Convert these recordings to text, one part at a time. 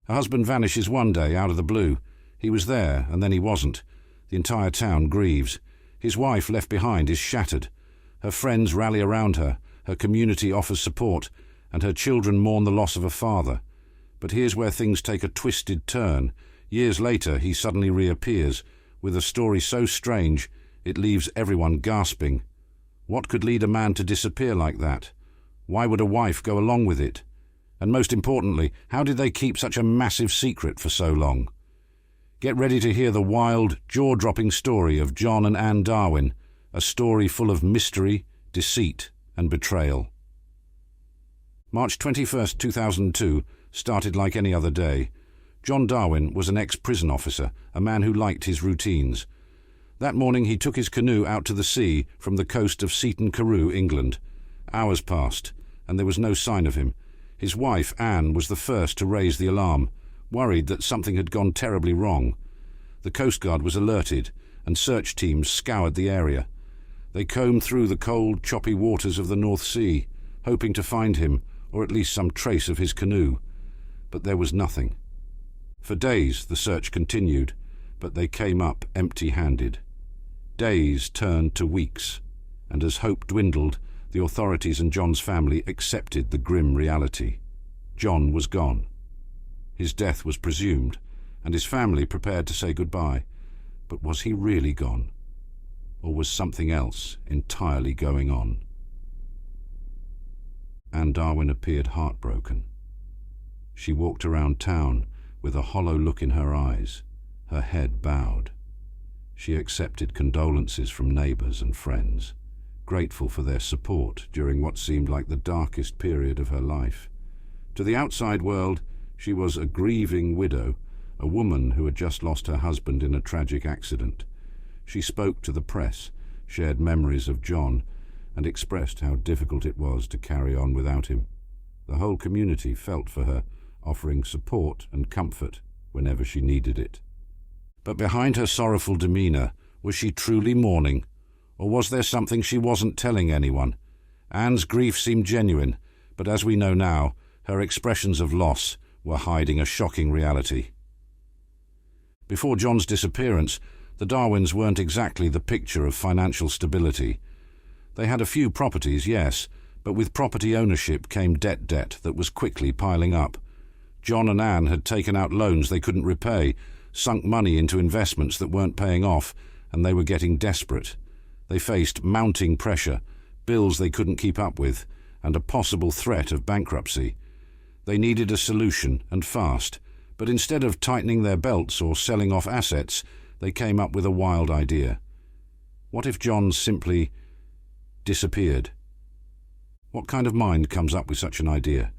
Her husband vanishes one day out of the blue. He was there, and then he wasn't. The entire town grieves. His wife, left behind, is shattered. Her friends rally around her, her community offers support, and her children mourn the loss of a father. But here's where things take a twisted turn. Years later, he suddenly reappears, with a story so strange it leaves everyone gasping. What could lead a man to disappear like that? Why would a wife go along with it? And most importantly, how did they keep such a massive secret for so long? Get ready to hear the wild, jaw-dropping story of John and Anne Darwin, a story full of mystery, deceit, and betrayal. March 21, 2002, started like any other day. John Darwin was an ex-prison officer, a man who liked his routines. That morning he took his canoe out to the sea from the coast of Seaton Carew, England. Hours passed, and there was no sign of him. His wife, Anne, was the first to raise the alarm, worried that something had gone terribly wrong. The Coast Guard was alerted, and search teams scoured the area. They combed through the cold, choppy waters of the North Sea, hoping to find him, or at least some trace of his canoe. But there was nothing. For days the search continued, but they came up empty-handed. Days turned to weeks, and as hope dwindled, the authorities and John's family accepted the grim reality. John was gone. His death was presumed, and his family prepared to say goodbye. But was he really gone? Or was something else entirely going on? Anne Darwin appeared heartbroken. She walked around town with a hollow look in her eyes, her head bowed. She accepted condolences from neighbors and friends, grateful for their support during what seemed like the darkest period of her life. To the outside world, she was a grieving widow, a woman who had just lost her husband in a tragic accident. She spoke to the press, shared memories of John, and expressed how difficult it was to carry on without him. The whole community felt for her, offering support and comfort whenever she needed it. But behind her sorrowful demeanor, was she truly mourning? Or was there something she wasn't telling anyone? Anne's grief seemed genuine, but as we know now, her expressions of loss were hiding a shocking reality. Before John's disappearance, the Darwins weren't exactly the picture of financial stability. They had a few properties, yes, but with property ownership came debt that was quickly piling up. John and Anne had taken out loans they couldn't repay, sunk money into investments that weren't paying off, and they were getting desperate. They faced mounting pressure, bills they couldn't keep up with, and a possible threat of bankruptcy. They needed a solution, and fast, but instead of tightening their belts or selling off assets, they came up with a wild idea. What if John simply disappeared? What kind of mind comes up with such an idea?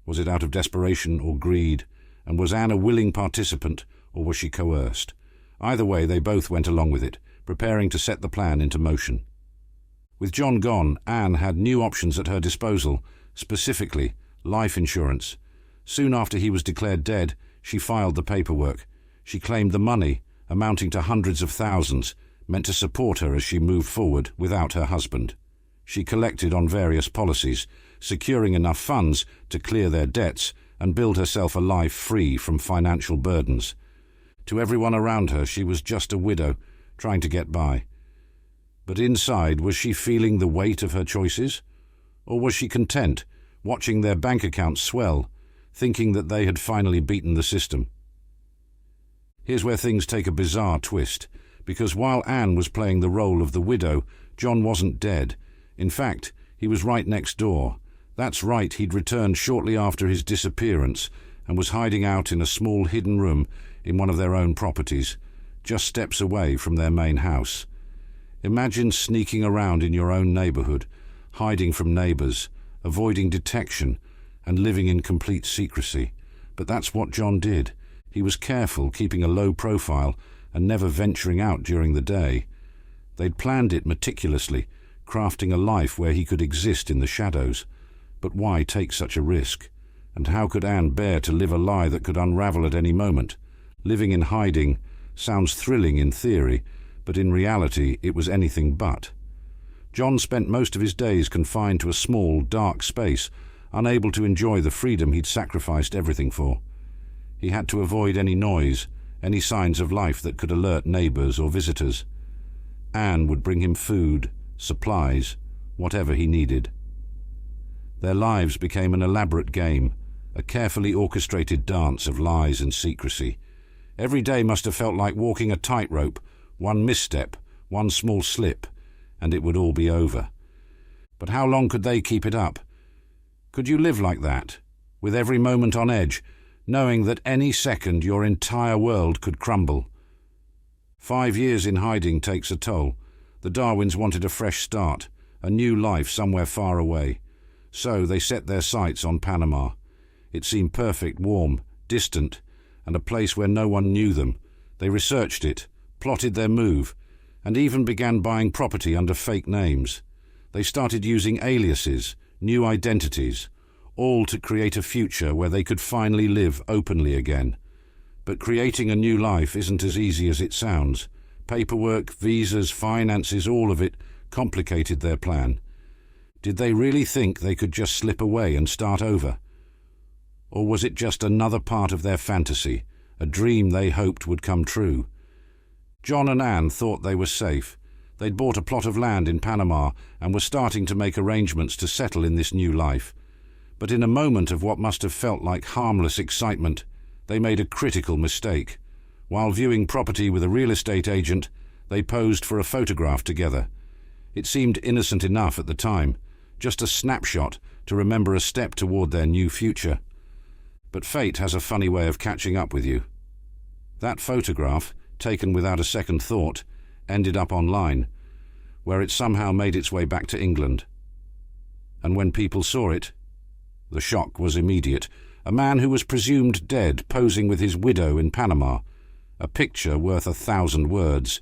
Was it out of desperation or greed? And was Anne a willing participant, or was she coerced? Either way, they both went along with it, preparing to set the plan into motion. With John gone, Anne had new options at her disposal, specifically life insurance. Soon after he was declared dead, she filed the paperwork. She claimed the money, amounting to hundreds of thousands, meant to support her as she moved forward without her husband. She collected on various policies, securing enough funds to clear their debts and build herself a life free from financial burdens. To everyone around her, she was just a widow, trying to get by. But inside, was she feeling the weight of her choices? Or was she content, watching their bank accounts swell, thinking that they had finally beaten the system? Here's where things take a bizarre twist, because while Anne was playing the role of the widow, John wasn't dead. In fact, he was right next door. That's right, he'd returned shortly after his disappearance and was hiding out in a small hidden room in one of their own properties, just steps away from their main house. Imagine sneaking around in your own neighborhood, hiding from neighbors, avoiding detection, and living in complete secrecy. But that's what John did. He was careful, keeping a low profile and never venturing out during the day. They'd planned it meticulously, crafting a life where he could exist in the shadows. But why take such a risk? And how could Anne bear to live a lie that could unravel at any moment? Living in hiding sounds thrilling in theory, but in reality it was anything but. John spent most of his days confined to a small, dark space, unable to enjoy the freedom he'd sacrificed everything for. He had to avoid any noise, any signs of life that could alert neighbours or visitors. Anne would bring him food, supplies, whatever he needed. Their lives became an elaborate game, a carefully orchestrated dance of lies and secrecy. Every day must have felt like walking a tightrope, one misstep, one small slip, and it would all be over. But how long could they keep it up? Could you live like that, with every moment on edge, knowing that any second your entire world could crumble? 5 years in hiding takes a toll. The Darwins wanted a fresh start, a new life somewhere far away. So they set their sights on Panama. It seemed perfect, warm, distant, and a place where no one knew them. They researched it, plotted their move, and even began buying property under fake names. They started using aliases, new identities, all to create a future where they could finally live openly again. But creating a new life isn't as easy as it sounds. Paperwork, visas, finances, all of it complicated their plan. Did they really think they could just slip away and start over? Or was it just another part of their fantasy, a dream they hoped would come true? John and Anne thought they were safe. They'd bought a plot of land in Panama and were starting to make arrangements to settle in this new life. But in a moment of what must have felt like harmless excitement, they made a critical mistake. While viewing property with a real estate agent, they posed for a photograph together. It seemed innocent enough at the time, just a snapshot to remember a step toward their new future. But fate has a funny way of catching up with you. That photograph, taken without a second thought, ended up online, where it somehow made its way back to England. And when people saw it, the shock was immediate. A man who was presumed dead posing with his widow in Panama, a picture worth 1,000 words,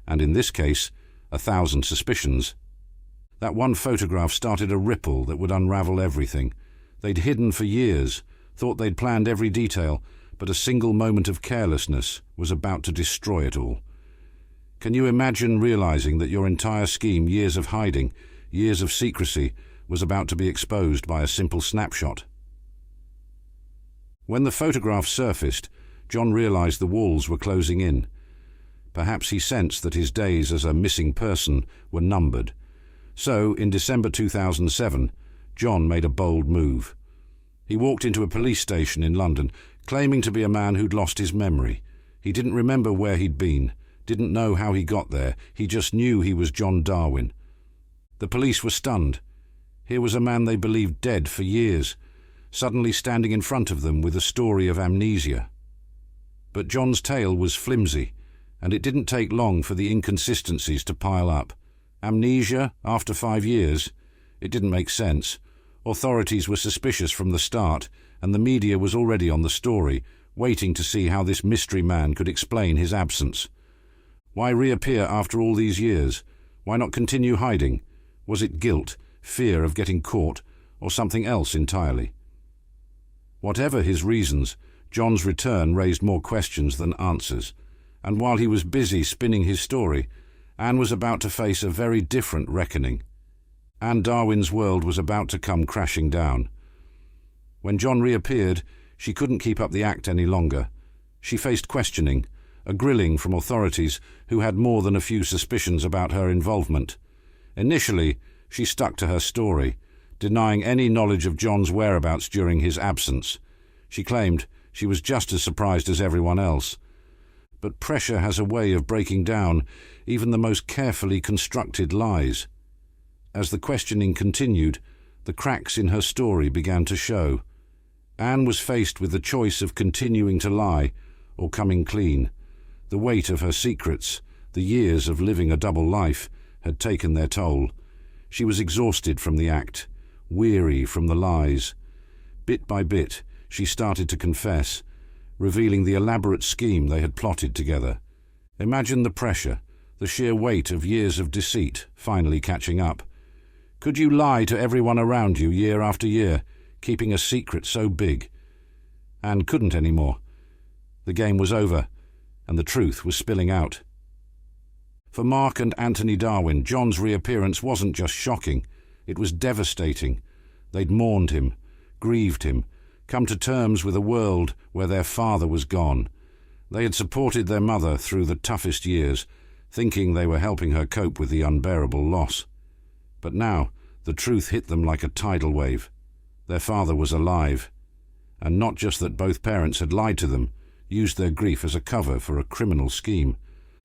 and in this case, 1,000 suspicions. That one photograph started a ripple that would unravel everything. They'd hidden for years, thought they'd planned every detail, but a single moment of carelessness was about to destroy it all. Can you imagine realizing that your entire scheme, years of hiding, years of secrecy, was about to be exposed by a simple snapshot? When the photograph surfaced, John realized the walls were closing in. Perhaps he sensed that his days as a missing person were numbered. So, in December 2007, John made a bold move. He walked into a police station in London, claiming to be a man who'd lost his memory. He didn't remember where he'd been, didn't know how he got there. He just knew he was John Darwin. The police were stunned. Here was a man they believed dead for years, suddenly standing in front of them with a story of amnesia. But John's tale was flimsy, and it didn't take long for the inconsistencies to pile up. Amnesia after 5 years? It didn't make sense. Authorities were suspicious from the start, and the media was already on the story, waiting to see how this mystery man could explain his absence. Why reappear after all these years? Why not continue hiding? Was it guilt, fear of getting caught, or something else entirely? Whatever his reasons, John's return raised more questions than answers, and while he was busy spinning his story, Anne was about to face a very different reckoning. Anne Darwin's world was about to come crashing down. When John reappeared, she couldn't keep up the act any longer. She faced questioning, a grilling from authorities who had more than a few suspicions about her involvement. Initially, she stuck to her story, denying any knowledge of John's whereabouts during his absence. She claimed she was just as surprised as everyone else. But pressure has a way of breaking down even the most carefully constructed lies. As the questioning continued, the cracks in her story began to show. Anne was faced with the choice of continuing to lie or coming clean. The weight of her secrets, the years of living a double life, had taken their toll. She was exhausted from the act, weary from the lies. Bit by bit, she started to confess, revealing the elaborate scheme they had plotted together. Imagine the pressure, the sheer weight of years of deceit finally catching up. Could you lie to everyone around you year after year, keeping a secret so big? Anne couldn't anymore. The game was over, and the truth was spilling out. For Mark and Anthony Darwin, John's reappearance wasn't just shocking, it was devastating. They'd mourned him, grieved him, come to terms with a world where their father was gone. They had supported their mother through the toughest years, thinking they were helping her cope with the unbearable loss. But now, the truth hit them like a tidal wave. Their father was alive. And not just that both parents had lied to them, used their grief as a cover for a criminal scheme.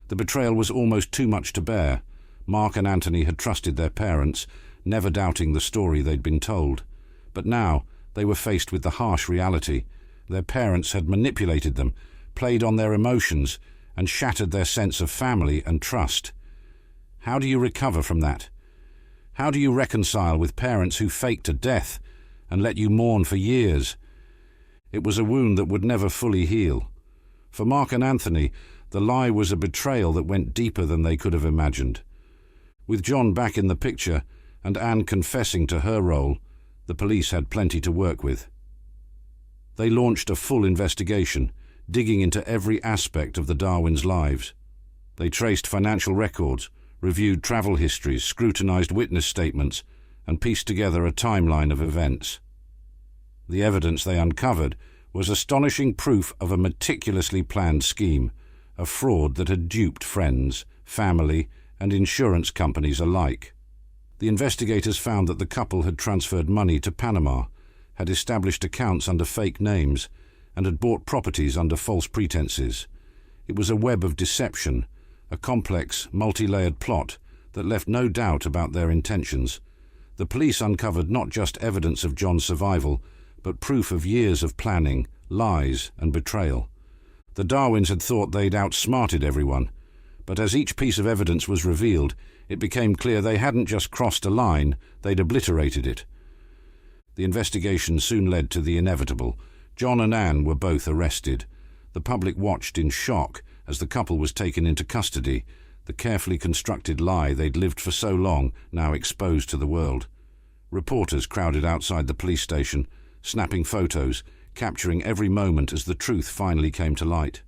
The betrayal was almost too much to bear. Mark and Anthony had trusted their parents, never doubting the story they'd been told. But now, they were faced with the harsh reality. Their parents had manipulated them, played on their emotions, and shattered their sense of family and trust. How do you recover from that? How do you reconcile with parents who faked a death and let you mourn for years? It was a wound that would never fully heal. For Mark and Anthony, the lie was a betrayal that went deeper than they could have imagined. With John back in the picture and Anne confessing to her role, the police had plenty to work with. They launched a full investigation, digging into every aspect of the Darwins' lives. They traced financial records, reviewed travel histories, scrutinized witness statements, and pieced together a timeline of events. The evidence they uncovered was astonishing proof of a meticulously planned scheme, a fraud that had duped friends, family, and insurance companies alike. The investigators found that the couple had transferred money to Panama, had established accounts under fake names, and had bought properties under false pretenses. It was a web of deception, a complex, multi-layered plot that left no doubt about their intentions. The police uncovered not just evidence of John's survival, but proof of years of planning, lies, and betrayal. The Darwins had thought they'd outsmarted everyone, but as each piece of evidence was revealed, it became clear they hadn't just crossed a line, they'd obliterated it. The investigation soon led to the inevitable. John and Anne were both arrested. The public watched in shock as the couple was taken into custody, the carefully constructed lie they'd lived for so long now exposed to the world. Reporters crowded outside the police station, snapping photos, capturing every moment as the truth finally came to light.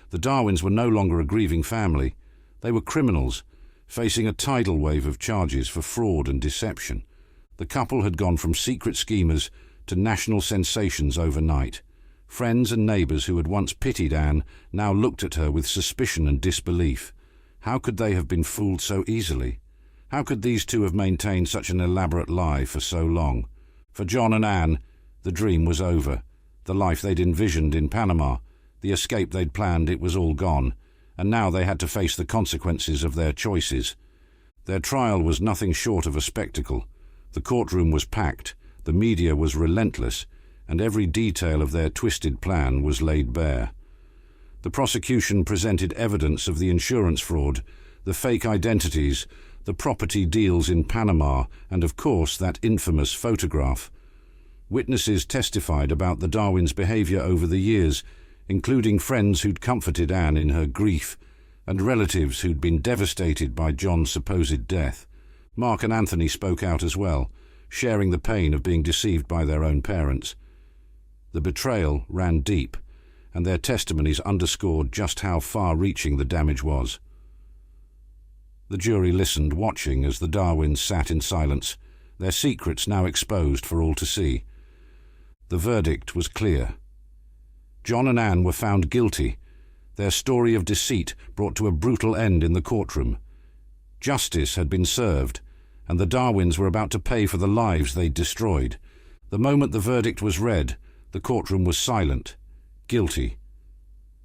The Darwins were no longer a grieving family. They were criminals, facing a tidal wave of charges for fraud and deception. The couple had gone from secret schemers to national sensations overnight. Friends and neighbours who had once pitied Anne now looked at her with suspicion and disbelief. How could they have been fooled so easily? How could these two have maintained such an elaborate lie for so long? For John and Anne, the dream was over. The life they'd envisioned in Panama, the escape they'd planned, it was all gone, and now they had to face the consequences of their choices. Their trial was nothing short of a spectacle. The courtroom was packed, the media was relentless, and every detail of their twisted plan was laid bare. The prosecution presented evidence of the insurance fraud, the fake identities, the property deals in Panama, and of course that infamous photograph. Witnesses testified about the Darwins' behavior over the years, including friends who'd comforted Anne in her grief, and relatives who'd been devastated by John's supposed death. Mark and Anthony spoke out as well, sharing the pain of being deceived by their own parents. The betrayal ran deep, and their testimonies underscored just how far-reaching the damage was. The jury listened, watching as the Darwins sat in silence, their secrets now exposed for all to see. The verdict was clear. John and Anne were found guilty, their story of deceit brought to a brutal end in the courtroom. Justice had been served, and the Darwins were about to pay for the lives they'd destroyed. The moment the verdict was read, the courtroom was silent. Guilty.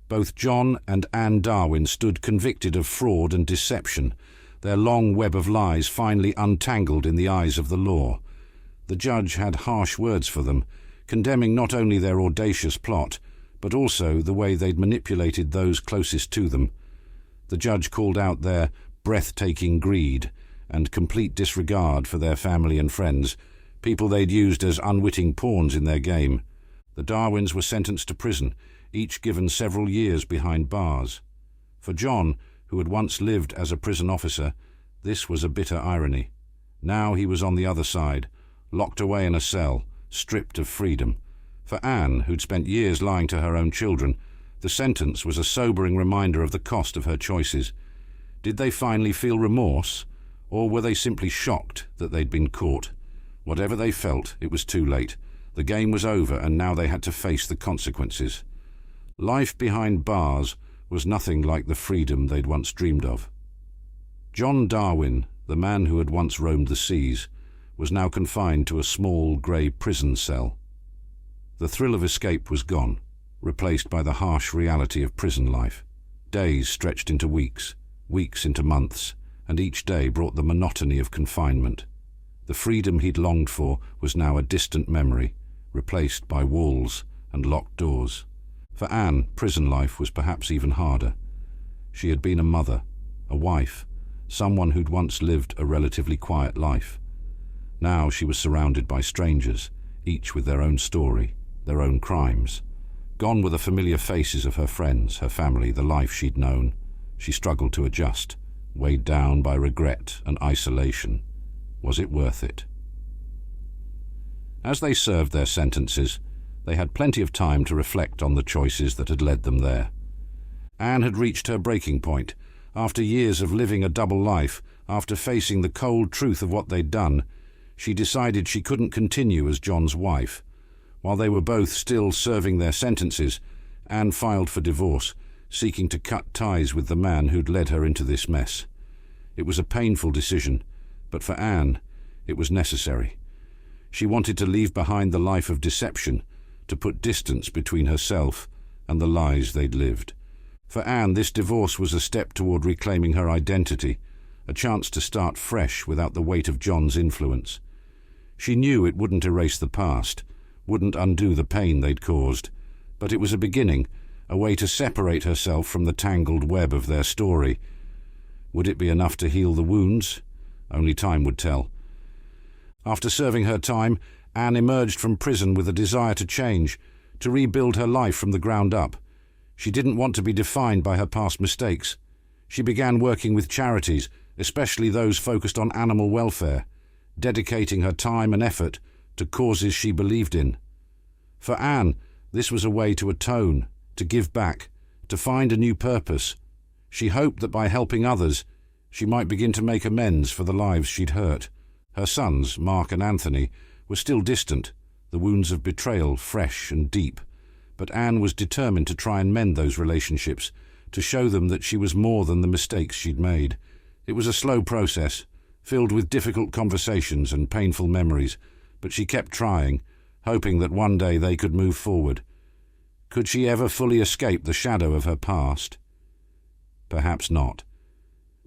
Both John and Anne Darwin stood convicted of fraud and deception, their long web of lies finally untangled in the eyes of the law. The judge had harsh words for them, condemning not only their audacious plot, but also the way they'd manipulated those closest to them. The judge called out their breathtaking greed and complete disregard for their family and friends, people they'd used as unwitting pawns in their game. The Darwins were sentenced to prison, each given several years behind bars. For John, who had once lived as a prison officer, this was a bitter irony. Now he was on the other side, locked away in a cell, stripped of freedom. For Anne, who'd spent years lying to her own children, the sentence was a sobering reminder of the cost of her choices. Did they finally feel remorse, or were they simply shocked that they'd been caught? Whatever they felt, it was too late. The game was over, and now they had to face the consequences. Life behind bars was nothing like the freedom they'd once dreamed of. John Darwin, the man who had once roamed the seas, was now confined to a small grey prison cell. The thrill of escape was gone, replaced by the harsh reality of prison life. Days stretched into weeks, weeks into months, and each day brought the monotony of confinement. The freedom he'd longed for was now a distant memory, replaced by walls and locked doors. For Anne, prison life was perhaps even harder. She had been a mother, a wife, someone who'd once lived a relatively quiet life. Now she was surrounded by strangers, each with their own story, their own crimes. Gone were the familiar faces of her friends, her family, the life she'd known. She struggled to adjust, weighed down by regret and isolation. Was it worth it? As they served their sentences, they had plenty of time to reflect on the choices that had led them there. Anne had reached her breaking point. After years of living a double life, after facing the cold truth of what they'd done, she decided she couldn't continue as John's wife. While they were both still serving their sentences, Anne filed for divorce, seeking to cut ties with the man who'd led her into this mess. It was a painful decision, but for Anne, it was necessary. She wanted to leave behind the life of deception, to put distance between herself and the lies they'd lived. For Anne, this divorce was a step toward reclaiming her identity, a chance to start fresh without the weight of John's influence. She knew it wouldn't erase the past, wouldn't undo the pain they'd caused, but it was a beginning, a way to separate herself from the tangled web of their story. Would it be enough to heal the wounds? Only time would tell. After serving her time, Anne emerged from prison with a desire to change, to rebuild her life from the ground up. She didn't want to be defined by her past mistakes. She began working with charities, especially those focused on animal welfare, dedicating her time and effort to causes she believed in. For Anne, this was a way to atone, to give back, to find a new purpose. She hoped that by helping others, she might begin to make amends for the lives she'd hurt. Her sons, Mark and Anthony, were still distant, the wounds of betrayal fresh and deep. But Anne was determined to try and mend those relationships, to show them that she was more than the mistakes she'd made. It was a slow process, filled with difficult conversations and painful memories, but she kept trying, hoping that one day they could move forward. Could she ever fully escape the shadow of her past? Perhaps not.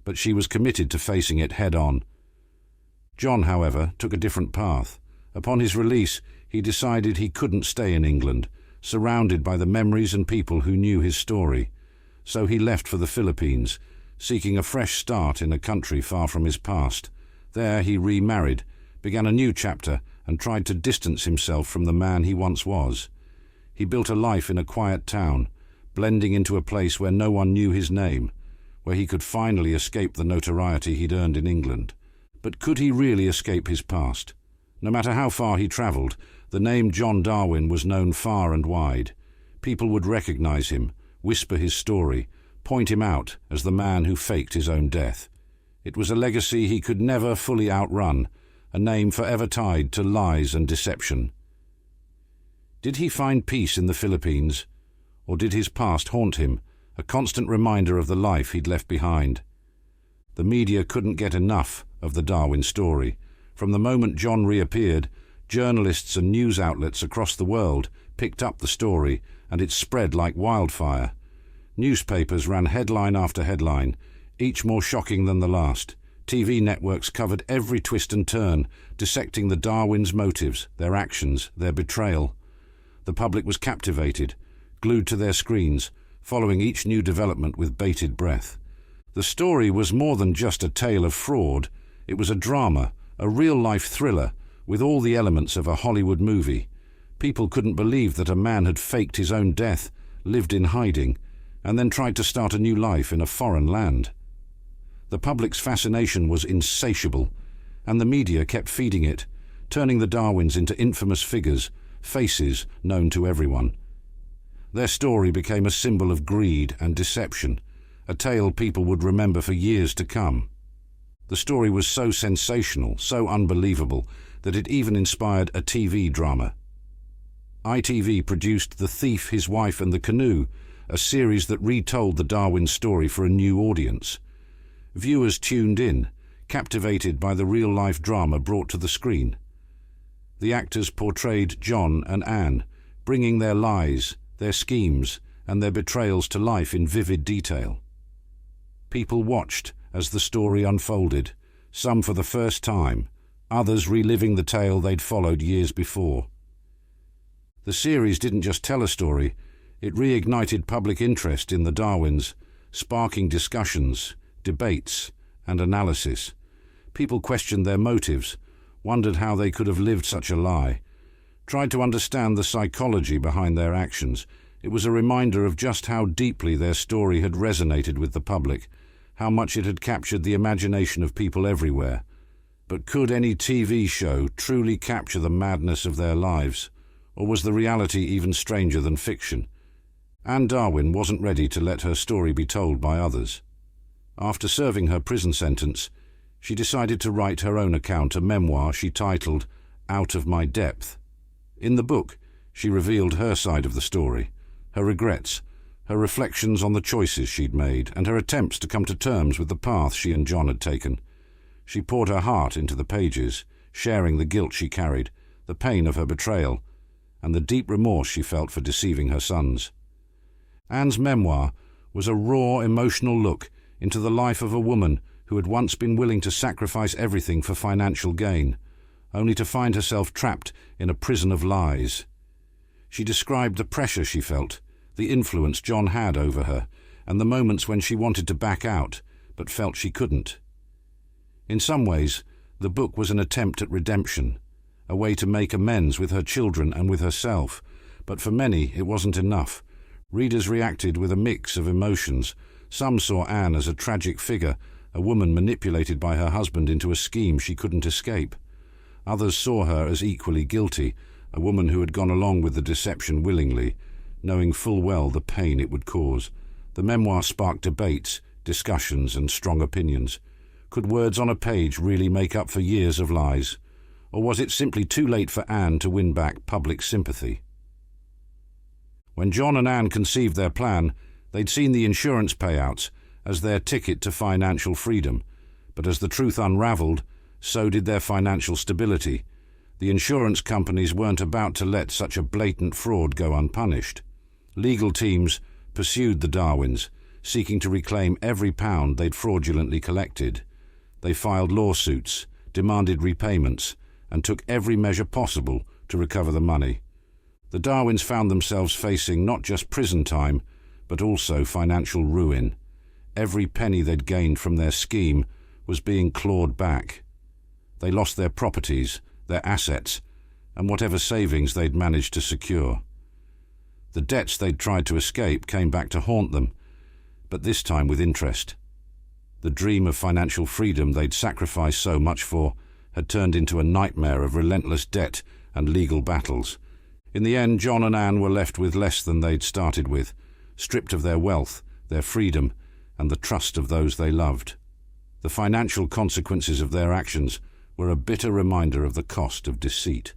But she was committed to facing it head-on. John, however, took a different path. Upon his release, he decided he couldn't stay in England, surrounded by the memories and people who knew his story. So he left for the Philippines, seeking a fresh start in a country far from his past. There he remarried, began a new chapter, and tried to distance himself from the man he once was. He built a life in a quiet town, blending into a place where no one knew his name, where he could finally escape the notoriety he'd earned in England. But could he really escape his past? No matter how far he travelled, the name John Darwin was known far and wide. People would recognise him, whisper his story, point him out as the man who faked his own death. It was a legacy he could never fully outrun, a name forever tied to lies and deception. Did he find peace in the Philippines, or did his past haunt him, a constant reminder of the life he'd left behind? The media couldn't get enough of the Darwin story. From the moment John reappeared, journalists and news outlets across the world picked up the story, and it spread like wildfire. Newspapers ran headline after headline, each more shocking than the last. TV networks covered every twist and turn, dissecting the Darwins' motives, their actions, their betrayal. The public was captivated, glued to their screens, following each new development with bated breath. The story was more than just a tale of fraud. It was a drama, a real-life thriller, with all the elements of a Hollywood movie. People couldn't believe that a man had faked his own death, lived in hiding, and then tried to start a new life in a foreign land. The public's fascination was insatiable, and the media kept feeding it, turning the Darwins into infamous figures, faces known to everyone. Their story became a symbol of greed and deception, a tale people would remember for years to come. The story was so sensational, so unbelievable, that it even inspired a TV drama. ITV produced The Thief, His Wife and the Canoe, a series that retold the Darwin story for a new audience. Viewers tuned in, captivated by the real-life drama brought to the screen. The actors portrayed John and Anne, bringing their lies, their schemes, and their betrayals to life in vivid detail. People watched as the story unfolded, some for the first time, others reliving the tale they'd followed years before. The series didn't just tell a story, it reignited public interest in the Darwins, sparking discussions, debates, and analysis. People questioned their motives, wondered how they could have lived such a lie, tried to understand the psychology behind their actions. It was a reminder of just how deeply their story had resonated with the public, how much it had captured the imagination of people everywhere. But could any TV show truly capture the madness of their lives? Or was the reality even stranger than fiction? Anne Darwin wasn't ready to let her story be told by others. After serving her prison sentence, she decided to write her own account, a memoir she titled Out of My Depth. In the book, she revealed her side of the story, her regrets, her reflections on the choices she'd made, and her attempts to come to terms with the path she and John had taken. She poured her heart into the pages, sharing the guilt she carried, the pain of her betrayal, and the deep remorse she felt for deceiving her sons. Anne's memoir was a raw, emotional look into the life of a woman who had once been willing to sacrifice everything for financial gain, only to find herself trapped in a prison of lies. She described the pressure she felt, the influence John had over her, and the moments when she wanted to back out, but felt she couldn't. In some ways, the book was an attempt at redemption, a way to make amends with her children and with herself, but for many it wasn't enough. Readers reacted with a mix of emotions. Some saw Anne as a tragic figure, a woman manipulated by her husband into a scheme she couldn't escape. Others saw her as equally guilty, a woman who had gone along with the deception willingly, knowing full well the pain it would cause. The memoir sparked debates, discussions, and strong opinions. Could words on a page really make up for years of lies? Or was it simply too late for Anne to win back public sympathy? When John and Anne conceived their plan, they'd seen the insurance payouts as their ticket to financial freedom, but as the truth unraveled, so did their financial stability. The insurance companies weren't about to let such a blatant fraud go unpunished. Legal teams pursued the Darwins, seeking to reclaim every pound they'd fraudulently collected. They filed lawsuits, demanded repayments, and took every measure possible to recover the money. The Darwins found themselves facing not just prison time, but also financial ruin. Every penny they'd gained from their scheme was being clawed back. They lost their properties, their assets, and whatever savings they'd managed to secure. The debts they'd tried to escape came back to haunt them, but this time with interest. The dream of financial freedom they'd sacrificed so much for had turned into a nightmare of relentless debt and legal battles. In the end, John and Anne were left with less than they'd started with, stripped of their wealth, their freedom, and the trust of those they loved. The financial consequences of their actions were a bitter reminder of the cost of deceit.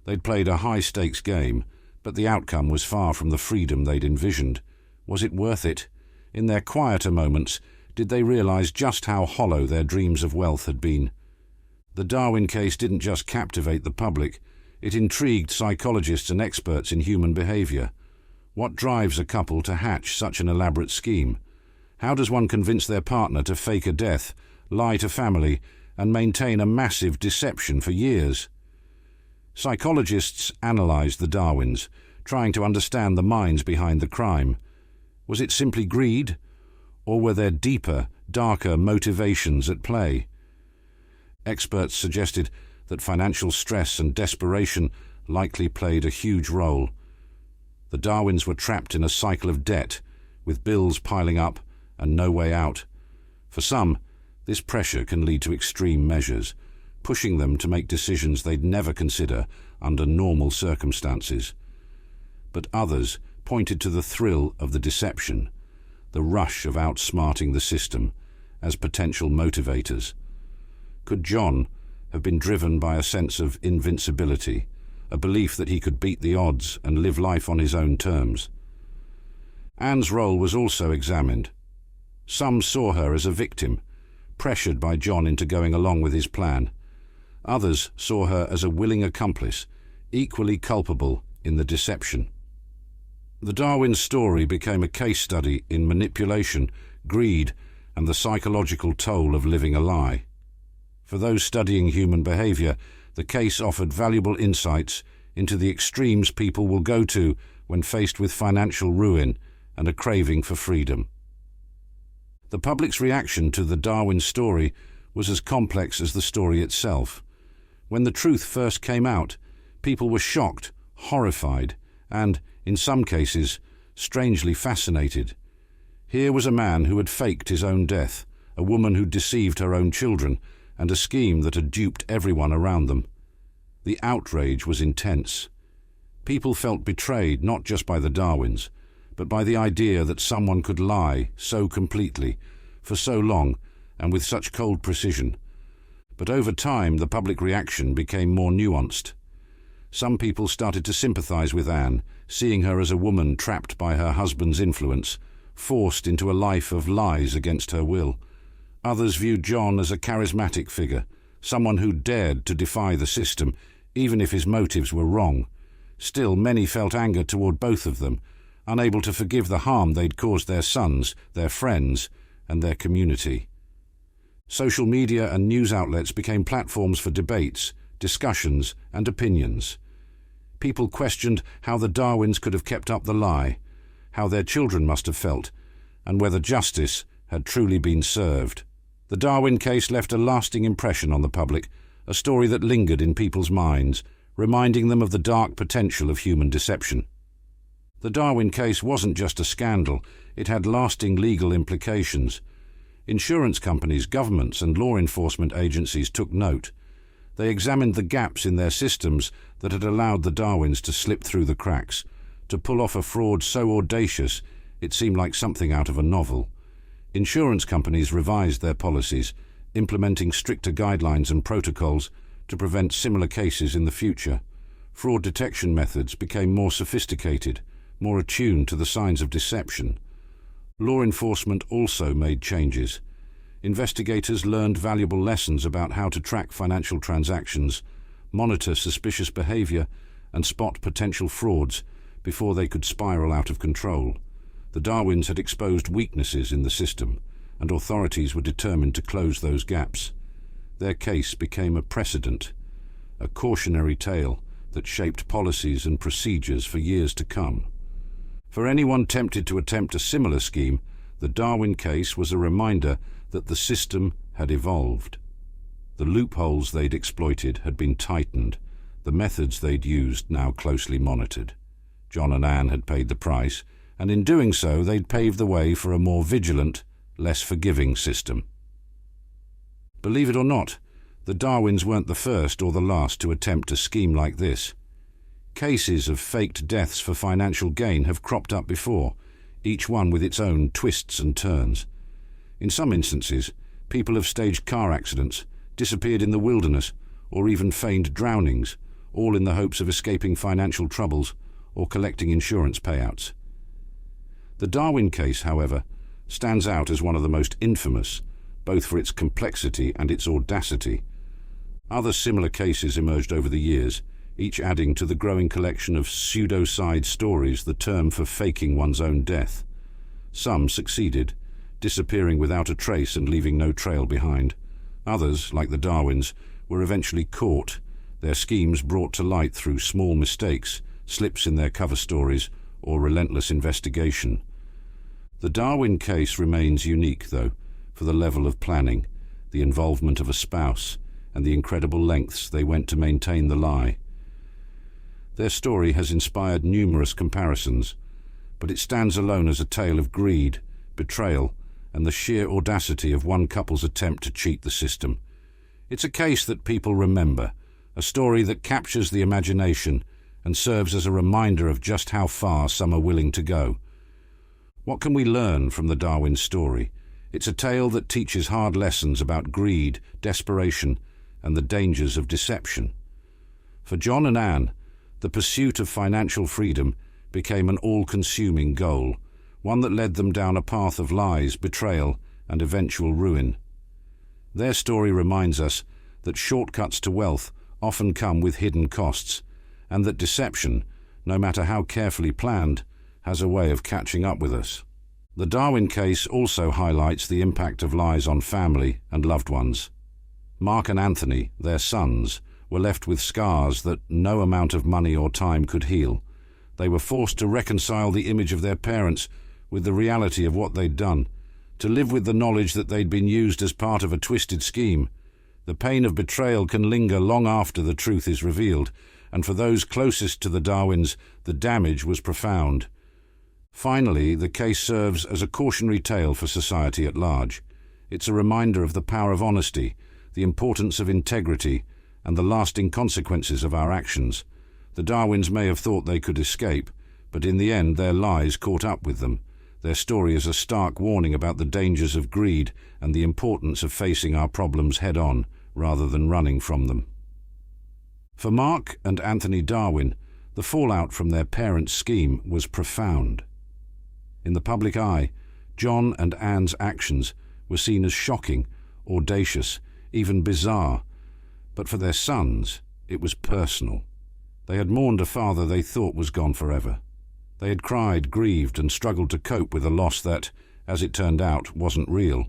They'd played a high-stakes game, but the outcome was far from the freedom they'd envisioned. Was it worth it? In their quieter moments, did they realize just how hollow their dreams of wealth had been? The Darwin case didn't just captivate the public, it intrigued psychologists and experts in human behavior. What drives a couple to hatch such an elaborate scheme? How does one convince their partner to fake a death, lie to family, and maintain a massive deception for years? Psychologists analyzed the Darwins, trying to understand the minds behind the crime. Was it simply greed? Or were there deeper, darker motivations at play? Experts suggested that financial stress and desperation likely played a huge role. The Darwins were trapped in a cycle of debt, with bills piling up and no way out. For some, this pressure can lead to extreme measures, pushing them to make decisions they'd never consider under normal circumstances. But others pointed to the thrill of the deception, the rush of outsmarting the system, as potential motivators. Could John have been driven by a sense of invincibility, a belief that he could beat the odds and live life on his own terms. Anne's role was also examined. Some saw her as a victim, pressured by John into going along with his plan. Others saw her as a willing accomplice, equally culpable in the deception. The Darwin story became a case study in manipulation, greed, and the psychological toll of living a lie. For those studying human behavior, the case offered valuable insights into the extremes people will go to when faced with financial ruin and a craving for freedom. The public's reaction to the Darwin story was as complex as the story itself. When the truth first came out, people were shocked, horrified, and, in some cases, strangely fascinated. Here was a man who had faked his own death, a woman who deceived her own children, and a scheme that had duped everyone around them. The outrage was intense. People felt betrayed not just by the Darwins, but by the idea that someone could lie so completely, for so long, and with such cold precision. But over time, the public reaction became more nuanced. Some people started to sympathize with Anne, seeing her as a woman trapped by her husband's influence, forced into a life of lies against her will. Others viewed John as a charismatic figure, someone who dared to defy the system, even if his motives were wrong. Still, many felt anger toward both of them, unable to forgive the harm they'd caused their sons, their friends, and their community. Social media and news outlets became platforms for debates, discussions, and opinions. People questioned how the Darwins could have kept up the lie, how their children must have felt, and whether justice had truly been served. The Darwin case left a lasting impression on the public, a story that lingered in people's minds, reminding them of the dark potential of human deception. The Darwin case wasn't just a scandal, it had lasting legal implications. Insurance companies, governments, and law enforcement agencies took note. They examined the gaps in their systems that had allowed the Darwins to slip through the cracks, to pull off a fraud so audacious it seemed like something out of a novel. Insurance companies revised their policies, implementing stricter guidelines and protocols to prevent similar cases in the future. Fraud detection methods became more sophisticated, more attuned to the signs of deception. Law enforcement also made changes. Investigators learned valuable lessons about how to track financial transactions, monitor suspicious behavior, and spot potential frauds before they could spiral out of control. The Darwins had exposed weaknesses in the system, and authorities were determined to close those gaps. Their case became a precedent, a cautionary tale that shaped policies and procedures for years to come. For anyone tempted to attempt a similar scheme, the Darwin case was a reminder that the system had evolved. The loopholes they'd exploited had been tightened, the methods they'd used now closely monitored. John and Anne had paid the price, and in doing so they'd paved the way for a more vigilant, less forgiving system. Believe it or not, the Darwins weren't the first or the last to attempt a scheme like this. Cases of faked deaths for financial gain have cropped up before, each one with its own twists and turns. In some instances, people have staged car accidents, disappeared in the wilderness, or even feigned drownings, all in the hopes of escaping financial troubles or collecting insurance payouts. The Darwin case, however, stands out as one of the most infamous, both for its complexity and its audacity. Other similar cases emerged over the years, each adding to the growing collection of pseudo-side stories the term for faking one's own death. Some succeeded, disappearing without a trace and leaving no trail behind. Others, like the Darwins, were eventually caught, their schemes brought to light through small mistakes, slips in their cover stories, or relentless investigation. The Darwin case remains unique, though, for the level of planning, the involvement of a spouse, and the incredible lengths they went to maintain the lie. Their story has inspired numerous comparisons, but it stands alone as a tale of greed, betrayal, and the sheer audacity of one couple's attempt to cheat the system. It's a case that people remember, a story that captures the imagination and serves as a reminder of just how far some are willing to go. What can we learn from the Darwin story? It's a tale that teaches hard lessons about greed, desperation, and the dangers of deception. For John and Anne, the pursuit of financial freedom became an all-consuming goal, one that led them down a path of lies, betrayal, and eventual ruin. Their story reminds us that shortcuts to wealth often come with hidden costs, and that deception, no matter how carefully planned, has a way of catching up with us. The Darwin case also highlights the impact of lies on family and loved ones. Mark and Anthony, their sons, were left with scars that no amount of money or time could heal. They were forced to reconcile the image of their parents with the reality of what they'd done, to live with the knowledge that they'd been used as part of a twisted scheme. The pain of betrayal can linger long after the truth is revealed, and for those closest to the Darwins, the damage was profound. Finally, the case serves as a cautionary tale for society at large. It's a reminder of the power of honesty, the importance of integrity, and the lasting consequences of our actions. The Darwins may have thought they could escape, but in the end their lies caught up with them. Their story is a stark warning about the dangers of greed and the importance of facing our problems head-on, rather than running from them. For Mark and Anthony Darwin, the fallout from their parents' scheme was profound. In the public eye, John and Anne's actions were seen as shocking, audacious, even bizarre. But for their sons, it was personal. They had mourned a father they thought was gone forever. They had cried, grieved, and struggled to cope with a loss that, as it turned out, wasn't real.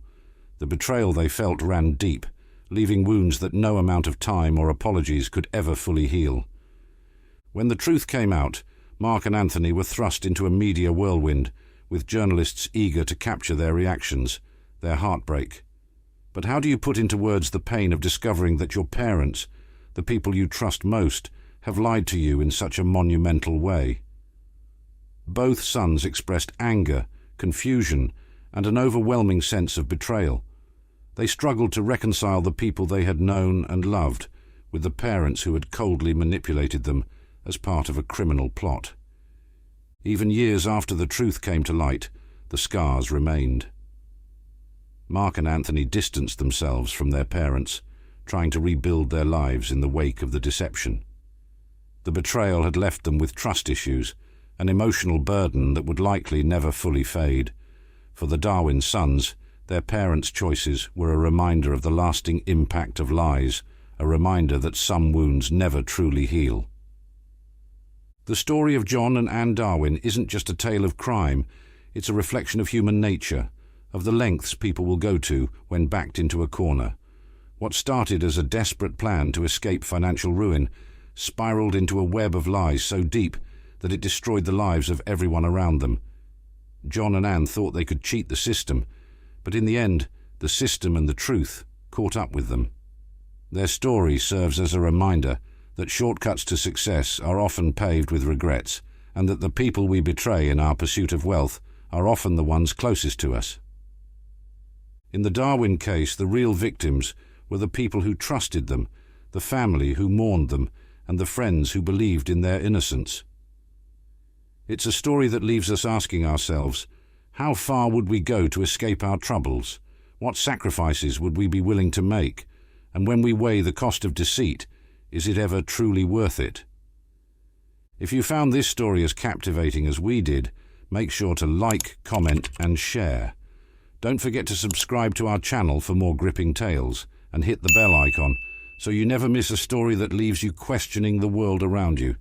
The betrayal they felt ran deep, leaving wounds that no amount of time or apologies could ever fully heal. When the truth came out, Mark and Anthony were thrust into a media whirlwind, with journalists eager to capture their reactions, their heartbreak. But how do you put into words the pain of discovering that your parents, the people you trust most, have lied to you in such a monumental way? Both sons expressed anger, confusion, and an overwhelming sense of betrayal. They struggled to reconcile the people they had known and loved with the parents who had coldly manipulated them as part of a criminal plot. Even years after the truth came to light, the scars remained. Mark and Anthony distanced themselves from their parents, trying to rebuild their lives in the wake of the deception. The betrayal had left them with trust issues, an emotional burden that would likely never fully fade. For the Darwin sons, their parents' choices were a reminder of the lasting impact of lies, a reminder that some wounds never truly heal. The story of John and Anne Darwin isn't just a tale of crime, it's a reflection of human nature, of the lengths people will go to when backed into a corner. What started as a desperate plan to escape financial ruin spiraled into a web of lies so deep that it destroyed the lives of everyone around them. John and Anne thought they could cheat the system, but in the end, the system and the truth caught up with them. Their story serves as a reminder that shortcuts to success are often paved with regrets, and that the people we betray in our pursuit of wealth are often the ones closest to us. In the Darwin case, the real victims were the people who trusted them, the family who mourned them, and the friends who believed in their innocence. It's a story that leaves us asking ourselves, how far would we go to escape our troubles? What sacrifices would we be willing to make? And when we weigh the cost of deceit, is it ever truly worth it? If you found this story as captivating as we did, make sure to like, comment, and share. Don't forget to subscribe to our channel for more gripping tales, and hit the bell icon so you never miss a story that leaves you questioning the world around you.